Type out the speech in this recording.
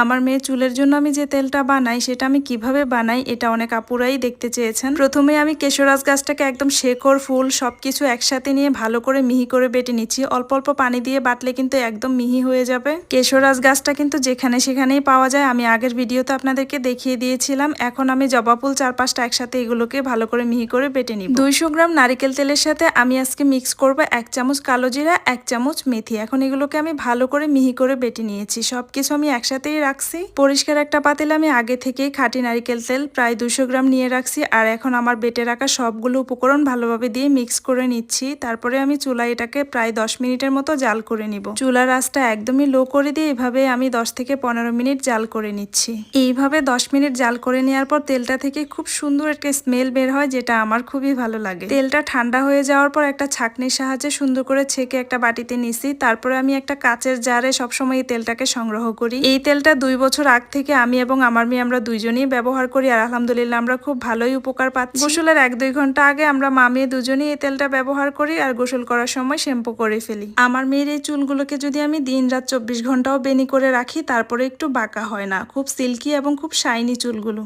আমার মেয়ে চুলের জন্য আমি যে তেলটা বানাই সেটা আমি কিভাবে বানাই এটা অনেক আপুরাই দেখতে চেয়েছেন। প্রথমে আমি কেশরাজ গাছটাকে একদম শেকড় ফুল সবকিছু একসাথে নিয়ে ভালো করে মিহি করে বেটে নিচ্ছি। অল্প অল্প পানি দিয়ে বাটলে কিন্তু একদম মিহি হয়ে যাবে। কেশরাজ গাছটা কিন্তু যেখানে সেখানেই পাওয়া যায়, আমি আগের ভিডিওতে আপনাদেরকে দেখিয়ে দিয়েছিলাম। এখন আমি জবা ফুল 4-5টা একসাথে এগুলোকে ভালো করে মিহি করে বেটে নিব। 200 গ্রাম নারিকেল তেলের সাথে আমি আজকে মিক্স করব 1 চামচ কালো জিরা, 1 চামচ মেথি। এখন এগুলোকে আমি ভালো করে মিহি করে বেটে নিয়েছি। সবকিছু আমি একসাথেই রাখছি। পরিষ্কার একটা পাতিলে আমি আগে থেকেই খাঁটি নারিকেল তেল প্রায় 200 গ্রাম নিয়ে রাখছি। আর এখন আমার বেটে রাখা সবগুলো উপকরণ ভালোভাবে দিয়ে মিক্স করে নিচ্ছি। তারপরে আমি চুলায় এটাকে প্রায় 10 মিনিটের মতো জাল করে নিব। চুলার আঁচটা একদমই লো করে দিয়ে এভাবে আমি 10 থেকে 15 মিনিট জাল করে নিচ্ছি। এইভাবে 10 মিনিট জাল করে নেওয়ার পর তেলটা থেকে খুব সুন্দর একটা স্মেল বের হয়, যেটা আমার খুবই ভালো লাগে। তেলটা ঠান্ডা হয়ে যাওয়ার পর একটা ছাঁকনির সাহায্যে সুন্দর করে ছেঁকে একটা বাটিতে নিছি। তারপরে আমি একটা কাচের জারে সবসময় এই তেলটাকে সংগ্রহ করি। এই তেলটা 2 বছর আগ থেকে আমি এবং আমার মেয়ে আমরা দুইজনেই ব্যবহার করি, আর আলহামদুলিল্লাহ আমরা খুব ভালোই উপকার পাচ্ছি। গোসলের 1-2 ঘন্টা আগে আমরা মা মেয়ে দুজনেই এই তেলটা ব্যবহার করি, আর গোসল করার সময় শ্যাম্পু করে ফেলি। আমার মেয়ের এই চুলগুলোকে যদি আমি দিন রাত 24 ঘন্টাও বেনি করে রাখি তারপরে একটু বাঁকা হয় না, খুব সিল্কি এবং খুব শাইনি চুলগুলো।